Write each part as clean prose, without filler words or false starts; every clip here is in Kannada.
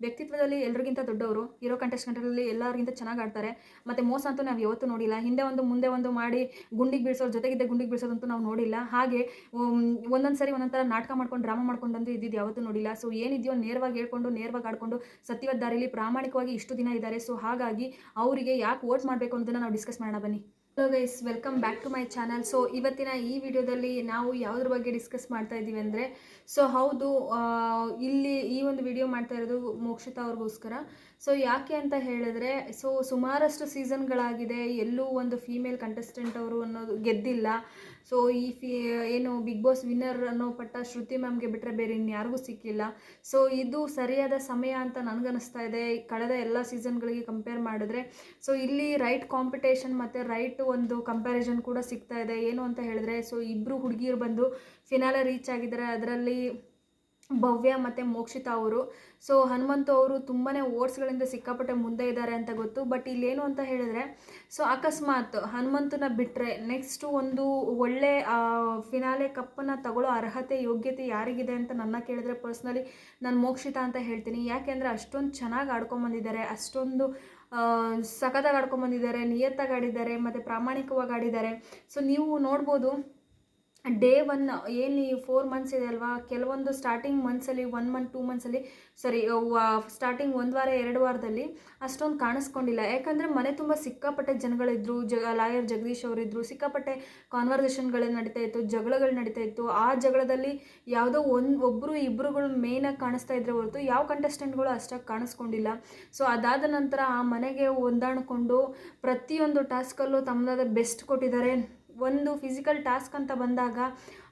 ವ್ಯಕ್ತಿತ್ವದಲ್ಲಿ ಎಲ್ಲರಿಗಿಂತ ದೊಡ್ಡವರು, ಇರೋ ಕಂಟೆಸ್ಟೆಂಟಲ್ಲಿ ಎಲ್ಲರಿಗಿಂತ ಚೆನ್ನಾಗಿ ಆಡ್ತಾರೆ. ಮತ್ತು ಮೋಸ ಅಂತೂ ನಾವು ಯಾವತ್ತೂ ನೋಡಿಲ್ಲ. ಹಿಂದೆ ಒಂದು ಮುಂದೆ ಒಂದು ಮಾಡಿ ಗುಂಡಿಗೆ ಬೀಳ್ಸೋರು, ಜೊತೆಗಿದ್ದ ಗುಂಡಿಗೆ ಬೀಳ್ಸೋದಂತೂ ನಾವು ನೋಡಿಲ್ಲ. ಹಾಗೆ ಒಂದೊಂದು ಸರಿ ಒಂದೊಂದು ಥರ ನಾಟಕ ಮಾಡ್ಕೊಂಡು ಡ್ರಾಮಾ ಮಾಡ್ಕೊಂಡಂತೂ ಇದ್ದಿದ್ದು ಯಾವತ್ತೂ ನೋಡಿಲ್ಲ. ಸೊ ಏನಿದೆಯೋ ನೇರವಾಗಿ ಹೇಳ್ಕೊಂಡು, ನೇರವಾಗಿ ಆಡ್ಕೊಂಡು, ಸತ್ಯವಾದ ದಾರಿಯಲ್ಲಿ ಪ್ರಾಮಾಣಿಕವಾಗಿ ಇಷ್ಟು ದಿನ ಇದ್ದಾರೆ. ಸೊ ಹಾಗಾಗಿ ಅವರಿಗೆ ಯಾಕೆ ವೋಟ್ ಮಾಡಬೇಕು ಅನ್ನೋದನ್ನು ನಾವು ಡಿಸ್ಕಸ್ ಮಾಡೋಣ ಬನ್ನಿ. Hello guys, welcome back to my channel. So ಇವತ್ತಿನ ಈ ವಿಡಿಯೋದಲ್ಲಿ ನಾವು ಯಾವುದ್ರ ಬಗ್ಗೆ ಡಿಸ್ಕಸ್ ಮಾಡ್ತಾ ಇದ್ದೀವಿ ಅಂದರೆ, ಸೊ ಹೌದು, ಇಲ್ಲಿ ಈ ಒಂದು ವಿಡಿಯೋ ಮಾಡ್ತಾ ಇರೋದು ಮೋಕ್ಷಿತಾ ಅವ್ರಿಗೋಸ್ಕರ. ಸೊ ಯಾಕೆ ಅಂತ ಹೇಳಿದ್ರೆ, ಸೊ ಸುಮಾರಷ್ಟು ಸೀಸನ್ಗಳಾಗಿದೆ, ಎಲ್ಲೂ ಒಂದು ಫೀಮೇಲ್ ಕಂಟೆಸ್ಟೆಂಟ್ ಅವರು ಅನ್ನೋದು ಗೆದ್ದಿಲ್ಲ. ಸೊ ಏನು ಬಿಗ್ ಬಾಸ್ ವಿನ್ನರ್ ಅನ್ನೋ ಪಟ್ಟ ಶ್ರುತಿ ಮ್ಯಾಮ್ಗೆ ಬಿಟ್ಟರೆ ಬೇರೆ ಇನ್ಯಾರಿಗೂ ಸಿಕ್ಕಿಲ್ಲ. ಸೊ ಇದು ಸರಿಯಾದ ಸಮಯ ಅಂತ ನನಗನ್ನಿಸ್ತಾ ಇದೆ, ಕಳೆದ ಎಲ್ಲ ಸೀಸನ್ಗಳಿಗೆ ಕಂಪೇರ್ ಮಾಡಿದ್ರೆ. ಸೊ ಇಲ್ಲಿ ರೈಟ್ ಕಾಂಪಿಟೇಷನ್ ಮತ್ತು ರೈಟ್ ಒಂದು ಕಂಪ್ಯಾರಿಸನ್ ಕೂಡ ಸಿಗ್ತಾ ಇದೆ. ಏನು ಅಂತ ಹೇಳಿದ್ರೆ, ಸೊ ಇಬ್ಬರು ಹುಡುಗಿಯರು ಬಂದು ಫಿನಾಲೆ ರೀಚ್ ಆಗಿದ್ದಾರೆ. ಅದರಲ್ಲಿ ಭವ್ಯ ಮತ್ತು ಮೋಕ್ಷಿತಾ ಅವರು. ಸೊ ಹನುಮಂತು ಅವರು ತುಂಬಾ ಓಟ್ಸ್ಗಳಿಂದ ಸಿಕ್ಕಾಪಟ್ಟೆ ಮುಂದೆ ಇದ್ದಾರೆ ಅಂತ ಗೊತ್ತು. ಬಟ್ ಇಲ್ಲೇನು ಅಂತ ಹೇಳಿದ್ರೆ, ಸೊ ಅಕಸ್ಮಾತ್ ಹನುಮಂತನ ಬಿಟ್ಟರೆ ನೆಕ್ಸ್ಟು ಒಂದು ಒಳ್ಳೆ ಫಿನಾಲೆ ಕಪ್ಪನ್ನು ತಗೊಳ್ಳೋ ಅರ್ಹತೆ, ಯೋಗ್ಯತೆ ಯಾರಿಗಿದೆ ಅಂತ ನನ್ನ ಕೇಳಿದ್ರೆ ಪರ್ಸ್ನಲಿ ನಾನು ಮೋಕ್ಷಿತಾ ಅಂತ ಹೇಳ್ತೀನಿ. ಯಾಕೆಂದರೆ ಅಷ್ಟೊಂದು ಚೆನ್ನಾಗಿ ಆಡ್ಕೊಂಬಂದಿದ್ದಾರೆ, ಅಷ್ಟೊಂದು ಸಖತ್ತಾಗಿ ಆಡ್ಕೊಂಬಂದಿದ್ದಾರೆ, ನಿಯತ್ತಾಗಿ ಆಡಿದ್ದಾರೆ ಮತ್ತು ಪ್ರಾಮಾಣಿಕವಾಗಿ ಆಡಿದ್ದಾರೆ. ಸೊ ನೀವು ನೋಡ್ಬೋದು, ಡೇ 1 ಏನು ಈ 4 ಮಂತ್ಸ್ ಇದೆ ಅಲ್ವಾ, ಕೆಲವೊಂದು ಸ್ಟಾರ್ಟಿಂಗ್ ಮಂತ್ಸಲ್ಲಿ 1 ಮಂತ್ 2 ಮಂತ್ಸಲ್ಲಿ ಸ್ಟಾರ್ಟಿಂಗ್ 1 ವಾರ 2 ವಾರದಲ್ಲಿ ಅಷ್ಟೊಂದು ಕಾಣಿಸ್ಕೊಂಡಿಲ್ಲ. ಯಾಕಂದರೆ ಮನೆ ತುಂಬ ಸಿಕ್ಕಾಪಟ್ಟೆ ಜನಗಳಿದ್ರು, ಲಾಯರ್ ಜಗದೀಶ್ ಅವರಿದ್ದರು, ಸಿಕ್ಕಾಪಟ್ಟೆ ಕಾನ್ವರ್ಸೇಷನ್ಗಳು ನಡೀತಾ ಇತ್ತು, ಜಗಳಗಳು ನಡೀತಾ ಇತ್ತು. ಆ ಜಗಳದಲ್ಲಿ ಯಾವುದೋ ಒಬ್ಬರು ಇಬ್ಬರುಗಳು ಮೇಯ್ನಾಗಿ ಕಾಣಿಸ್ತಾ ಇದ್ರೆ ಹೊರತು ಯಾವ ಕಂಟೆಸ್ಟೆಂಟ್ಗಳು ಅಷ್ಟಾಗಿ ಕಾಣಿಸ್ಕೊಂಡಿಲ್ಲ. ಸೊ ಅದಾದ ನಂತರ ಆ ಮನೆಗೆ ಹೊಂದಾಣಿಕೊಂಡು ಪ್ರತಿಯೊಂದು ಟಾಸ್ಕಲ್ಲೂ ತಮ್ಮದಾದ ಬೆಸ್ಟ್ ಕೊಟ್ಟಿದ್ದಾರೆ. ಒಂದು ಫಿಸಿಕಲ್ ಟಾಸ್ಕ್ ಅಂತ ಬಂದಾಗ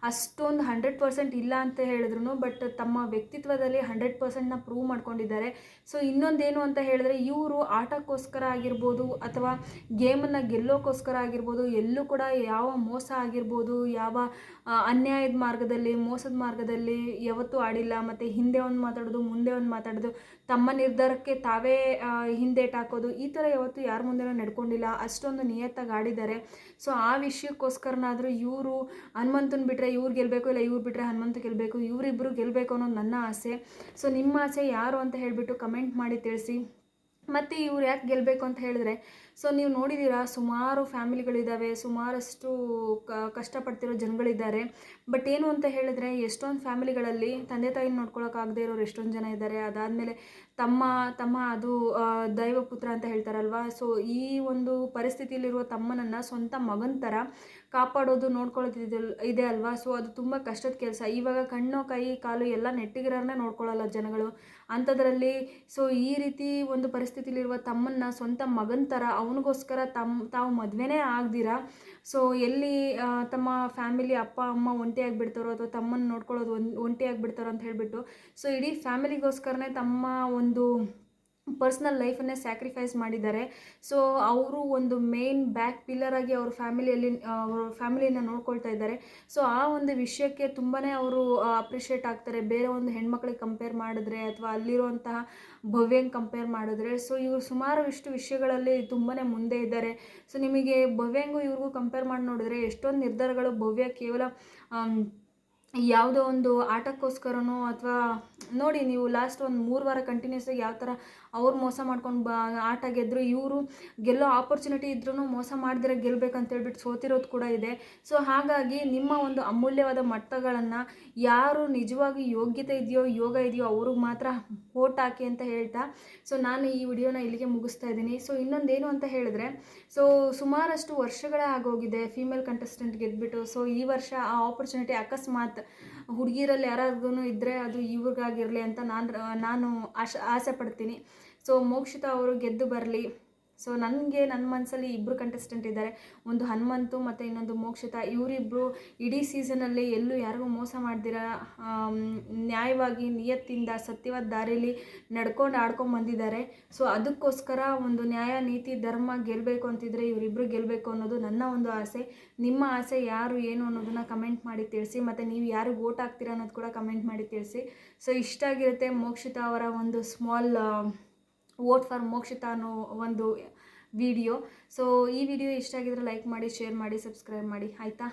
ಅಷ್ಟೊಂದು 100% ಇಲ್ಲ ಅಂತ ಹೇಳಿದ್ರು, ಬಟ್ ತಮ್ಮ ವ್ಯಕ್ತಿತ್ವದಲ್ಲಿ 100%ನ ಪ್ರೂವ್ ಮಾಡ್ಕೊಂಡಿದ್ದಾರೆ. ಸೊ ಇನ್ನೊಂದೇನು ಅಂತ ಹೇಳಿದ್ರೆ, ಇವರು ಆಟಕ್ಕೋಸ್ಕರ ಆಗಿರ್ಬೋದು ಅಥವಾ ಗೇಮನ್ನು ಗೆಲ್ಲೋಕ್ಕೋಸ್ಕರ ಆಗಿರ್ಬೋದು, ಎಲ್ಲೂ ಕೂಡ ಯಾವ ಮೋಸ ಆಗಿರ್ಬೋದು, ಯಾವ ಅನ್ಯಾಯದ ಮಾರ್ಗದಲ್ಲಿ, ಮೋಸದ ಮಾರ್ಗದಲ್ಲಿ ಯಾವತ್ತೂ ಆಡಿಲ್ಲ. ಮತ್ತು ಹಿಂದೆ ಒಂದು ಮಾತಾಡೋದು, ಮುಂದೆ ಒಂದು ಮಾತಾಡೋದು, ತಮ್ಮ ನಿರ್ಧಾರಕ್ಕೆ ತಾವೇ ಹಿಂದೇಟು ಹಾಕೋದು, ಈ ಥರ ಯಾವತ್ತೂ ಯಾರ ಮುಂದೆನೂ ನಡ್ಕೊಂಡಿಲ್ಲ. ಅಷ್ಟೊಂದು ನಿಯತ್ತಾಗಿ ಆಡಿದ್ದಾರೆ. ಸೊ ಆ ವಿಷಯಕ್ಕೋಸ್ಕರನಾದರೂ ಇವರು ಹನುಮಂತನ ಬಿಟ್ಟರೆ ಇವ್ರು ಗೆಲ್ಲಬೇಕು, ಇಲ್ಲ ಇವ್ರು ಬಿಟ್ಟರೆ ಹನುಮಂತ ಗೆಲ್ಲಬೇಕು, ಇವರಿಬ್ಬರು ಗೆಲ್ಲಬೇಕು ಅನ್ನೋದು ನನ್ನ ಆಸೆ. ಸೊ ನಿಮ್ಮ ಆಸೆ ಯಾರು ಅಂತ ಹೇಳಿಬಿಟ್ಟು ಕಮೆಂಟ್ ಮಾಡಿ ತಿಳಿಸಿ. ಮತ್ತು ಇವ್ರು ಯಾಕೆ ಗೆಲ್ಲಬೇಕು ಅಂತ ಹೇಳಿದ್ರೆ, ಸೊ ನೀವು ನೋಡಿದ್ದೀರಾ, ಸುಮಾರು ಫ್ಯಾಮಿಲಿಗಳಿದ್ದಾವೆ, ಸುಮಾರಷ್ಟು ಕಷ್ಟಪಡ್ತಿರೋ ಜನಗಳಿದ್ದಾರೆ. ಬಟ್ ಏನು ಅಂತ ಹೇಳಿದ್ರೆ, ಎಷ್ಟೊಂದು ಫ್ಯಾಮಿಲಿಗಳಲ್ಲಿ ತಂದೆ ತಾಯಿನ ನೋಡ್ಕೊಳ್ಳೋಕ್ಕಾಗದೇ ಇರೋರು ಎಷ್ಟೊಂದು ಜನ ಇದ್ದಾರೆ. ಅದಾದಮೇಲೆ ತಮ್ಮ ಅದು ದೈವಪುತ್ರ ಅಂತ ಹೇಳ್ತಾರಲ್ವ. ಸೊ ಈ ಒಂದು ಪರಿಸ್ಥಿತಿಯಲ್ಲಿರುವ ತಮ್ಮನನ್ನು ಸ್ವಂತ ಮಗನ ಥರ ಕಾಪಾಡೋದು, ನೋಡ್ಕೊಳ್ಳೋದು ಇದೆ ಅಲ್ವಾ. ಸೊ ಅದು ತುಂಬ ಕಷ್ಟದ ಕೆಲಸ. ಇವಾಗ ಕಣ್ಣು ಕೈ ಕಾಲು ಎಲ್ಲ ನೆಟ್ಟಿಗಿರೋರನ್ನೇ ನೋಡ್ಕೊಳ್ಳಲ್ಲ ಜನಗಳು. ಅಂಥದ್ರಲ್ಲಿ ಸೊ ಈ ರೀತಿ ಒಂದು ಪರಿಸ್ಥಿತಿಲಿರುವ ತಮ್ಮನ್ನು ಸ್ವಂತ ಮಗನ ಥರ, ಅವನಿಗೋಸ್ಕರ ತಾವು ಮದುವೆನೇ ಆಗ್ದಿರ, ಸೊ ಎಲ್ಲಿ ತಮ್ಮ ಫ್ಯಾಮಿಲಿ ಅಪ್ಪ ಅಮ್ಮ ಒಂಟಿಯಾಗಿಬಿಡ್ತಾರೋ ಅಥವಾ ತಮ್ಮನ್ನು ನೋಡ್ಕೊಳ್ಳೋದು ಒಂಟಿಯಾಗಿಬಿಡ್ತಾರೋ ಅಂತ ಹೇಳಿಬಿಟ್ಟು, ಸೊ ಇಡೀ ಫ್ಯಾಮಿಲಿಗೋಸ್ಕರನೇ ತಮ್ಮ ಒಂದು ಪರ್ಸ್ನಲ್ ಲೈಫನ್ನೇ ಸ್ಯಾಕ್ರಿಫೈಸ್ ಮಾಡಿದ್ದಾರೆ. ಸೊ ಅವರು ಒಂದು ಮೇನ್ ಬ್ಯಾಕ್ ಪಿಲ್ಲರ್ ಆಗಿ ಅವ್ರ ಫ್ಯಾಮಿಲಿನ ನೋಡ್ಕೊಳ್ತಾ ಇದ್ದಾರೆ. ಸೊ ಆ ಒಂದು ವಿಷಯಕ್ಕೆ ತುಂಬಾ ಅವರು ಅಪ್ರಿಷಿಯೇಟ್ ಆಗ್ತಾರೆ, ಬೇರೆ ಒಂದು ಹೆಣ್ಮಕ್ಳಿಗೆ ಕಂಪೇರ್ ಮಾಡಿದ್ರೆ ಅಥವಾ ಅಲ್ಲಿರುವಂತಹ ಭವ್ಯಂಗೆ ಕಂಪೇರ್ ಮಾಡಿದ್ರೆ. ಸೊ ಇವರು ಸುಮಾರು ವಿಷಯಗಳಲ್ಲಿ ತುಂಬಾ ಮುಂದೆ ಇದ್ದಾರೆ. ಸೊ ನಿಮಗೆ ಭವ್ಯಂಗೂ ಇವ್ರಿಗೂ ಕಂಪೇರ್ ಮಾಡಿ ನೋಡಿದ್ರೆ ಎಷ್ಟೊಂದು ನಿರ್ಧಾರಗಳು ಭವ್ಯ ಕೇವಲ ಯಾವುದೋ ಒಂದು ಆಟಕ್ಕೋಸ್ಕರನೋ ಅಥವಾ ನೋಡಿ, ನೀವು ಲಾಸ್ಟ್ ಒಂದು 3 ವಾರ ಕಂಟಿನ್ಯೂಸ್ ಆಗಿ ಯಾವ ಥರ ಅವ್ರು ಮೋಸ ಮಾಡ್ಕೊಂಡು ಆಟ ಗೆದ್ದರು, ಇವರು ಗೆಲ್ಲೋ ಆಪರ್ಚುನಿಟಿ ಇದ್ರೂ ಮೋಸ ಮಾಡಿದ್ರೆ ಗೆಲ್ಲಬೇಕಂತ ಹೇಳ್ಬಿಟ್ಟು ಸೋತಿರೋದು ಕೂಡ ಇದೆ. ಸೊ ಹಾಗಾಗಿ ನಿಮ್ಮ ಒಂದು ಅಮೂಲ್ಯವಾದ ಮತಗಳನ್ನು ಯಾರು ನಿಜವಾಗಿ ಯೋಗ್ಯತೆ ಇದೆಯೋ, ಯೋಗ ಇದೆಯೋ ಅವ್ರಿಗೆ ಮಾತ್ರ ವೋಟ್ ಹಾಕಿ ಅಂತ ಹೇಳ್ತಾ, ಸೊ ನಾನು ಈ ವಿಡಿಯೋನ ಇಲ್ಲಿಗೆ ಮುಗಿಸ್ತಾ ಇದ್ದೀನಿ. ಸೊ ಇನ್ನೊಂದೇನು ಅಂತ ಹೇಳಿದ್ರೆ, ಸೊ ಸುಮಾರಷ್ಟು ವರ್ಷಗಳೇ ಆಗೋಗಿದೆ ಫೀಮೇಲ್ ಕಂಟೆಸ್ಟೆಂಟ್ ಗೆದ್ಬಿಟ್ಟು. ಸೊ ಈ ವರ್ಷ ಆ ಆಪರ್ಚುನಿಟಿ ಅಕಸ್ಮಾತ್ ಹುಡುಗಿರಲ್ಲಿ ಯಾರಾದ್ರೂ ಇದ್ದರೆ ಅದು ಇವ್ರಿಗಾಗಿರಲಿ ಅಂತ ನಾನು ಆಸೆ ಪಡ್ತೀನಿ. ಸೊ ಮೋಕ್ಷಿತಾ ಅವರು ಗೆದ್ದು ಬರಲಿ. ಸೊ ನನ್ನ ಮನಸ್ಸಲ್ಲಿ ಇಬ್ಬರು ಕಂಟೆಸ್ಟೆಂಟ್ ಇದ್ದಾರೆ, ಒಂದು ಹನುಮಂತು ಮತ್ತು ಇನ್ನೊಂದು ಮೋಕ್ಷಿತಾ. ಇವರಿಬ್ಬರು ಇಡೀ ಸೀಸನಲ್ಲಿ ಎಲ್ಲೂ ಯಾರಿಗೂ ಮೋಸ ಮಾಡ್ದಿರ, ನ್ಯಾಯವಾಗಿ ನಿಯತ್ತಿಂದ ಸತ್ಯವಾದ ದಾರಿಯಲ್ಲಿ ಆಡ್ಕೊಂಡು ಬಂದಿದ್ದಾರೆ. ಸೊ ಅದಕ್ಕೋಸ್ಕರ ಒಂದು ನ್ಯಾಯ ನೀತಿ ಧರ್ಮ ಗೆಲ್ಲಬೇಕು ಅಂತಿದ್ರೆ ಇವರಿಬ್ಬರು ಗೆಲ್ಲಬೇಕು ಅನ್ನೋದು ನನ್ನ ಒಂದು ಆಸೆ. ನಿಮ್ಮ ಆಸೆ ಯಾರು ಏನು ಅನ್ನೋದನ್ನು ಕಮೆಂಟ್ ಮಾಡಿ ತಿಳಿಸಿ. ಮತ್ತು ನೀವು ಯಾರಿಗೆ ವೋಟ್ ಹಾಕ್ತೀರಾ ಅನ್ನೋದು ಕೂಡ ಕಮೆಂಟ್ ಮಾಡಿ ತಿಳಿಸಿ. ಸೊ ಇಷ್ಟ ಆಗಿರುತ್ತೆ ಮೋಕ್ಷಿತಾ ಅವರ ಒಂದು ಸ್ಮಾಲ್ ವೋಟ್ ಫಾರ್ ಮೋಕ್ಷಿತಾ ಅನ್ನೋ ಒಂದು ವಿಡಿಯೋ. ಸೊ ಈ ವಿಡಿಯೋ ಇಷ್ಟ ಆಗಿದ್ರೆ ಲೈಕ್ ಮಾಡಿ, ಶೇರ್ ಮಾಡಿ, ಸಬ್ಸ್ಕ್ರೈಬ್ ಮಾಡಿ, ಆಯಿತಾ?